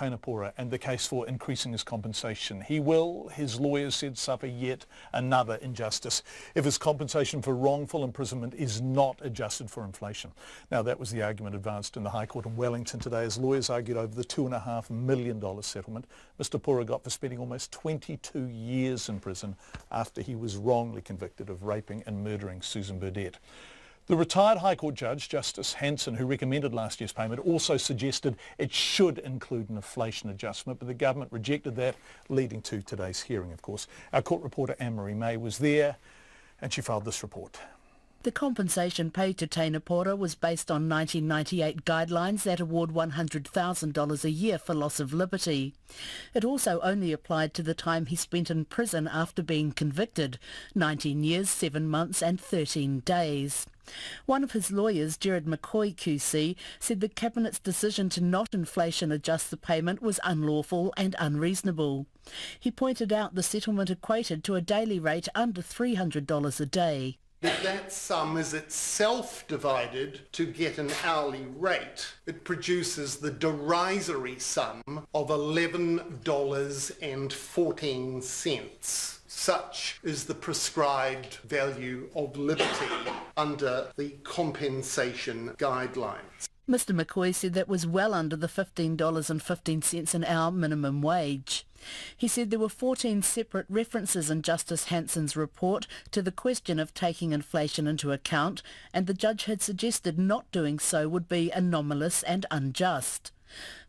Teina Pora and the case for increasing his compensation. He will, his lawyers said, suffer yet another injustice if his compensation for wrongful imprisonment is not adjusted for inflation. Now, that was the argument advanced in the High Court in Wellington today as lawyers argued over the $2.5 million settlement Mr Pora got for spending almost 22 years in prison after he was wrongly convicted of raping and murdering Susan Burdett. The retired High Court judge, Justice Hanson, who recommended last year's payment, also suggested it should include an inflation adjustment, but the government rejected that, leading to today's hearing, of course. Our court reporter Anne-Marie May was there, and she filed this report. The compensation paid to Teina Pora was based on 1998 guidelines that award $100,000 a year for loss of liberty. It also only applied to the time he spent in prison after being convicted, 19 years, 7 months and 13 days. One of his lawyers, Gerard McCoy QC, said the Cabinet's decision to not inflation adjust the payment was unlawful and unreasonable. He pointed out the settlement equated to a daily rate under $300 a day. If that sum is itself divided to get an hourly rate, it produces the derisory sum of $11.14. Such is the prescribed value of liberty under the compensation guidelines. Mr McCoy said that was well under the $15.15 an hour minimum wage. He said there were 14 separate references in Justice Hanson's report to the question of taking inflation into account, and the judge had suggested not doing so would be anomalous and unjust.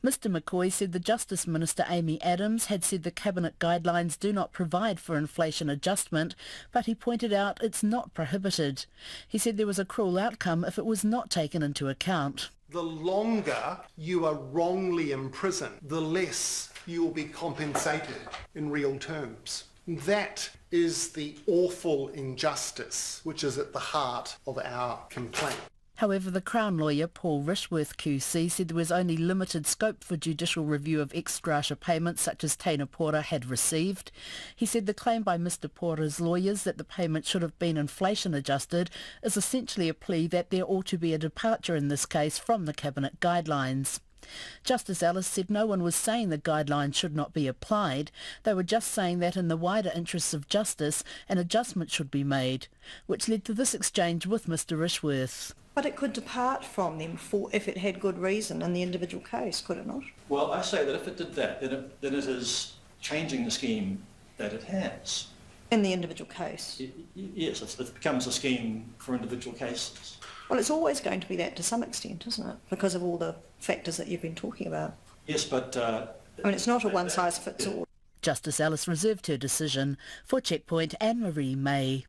Mr McCoy said the Justice Minister Amy Adams had said the Cabinet guidelines do not provide for inflation adjustment, but he pointed out it's not prohibited. He said there was a cruel outcome if it was not taken into account. The longer you are wrongly imprisoned, the less you will be compensated in real terms. That is the awful injustice which is at the heart of our complaint. However, the Crown lawyer Paul Rishworth QC said there was only limited scope for judicial review of ex gratia payments such as Teina Pora had received. He said the claim by Mr Pora's lawyers that the payment should have been inflation adjusted is essentially a plea that there ought to be a departure in this case from the Cabinet guidelines. Justice Ellis said no one was saying the guidelines should not be applied. They were just saying that in the wider interests of justice, an adjustment should be made, which led to this exchange with Mr Rishworth. But it could depart from them if it had good reason in the individual case, could it not? Well, I say that if it did that, then it is changing the scheme that it has. In the individual case? Yes, it becomes a scheme for individual cases. Well, it's always going to be that to some extent, isn't it? Because of all the factors that you've been talking about. Yes, but... I mean, it's not a one-size-fits-all. Justice Ellis reserved her decision. For Checkpoint, Anne-Marie May.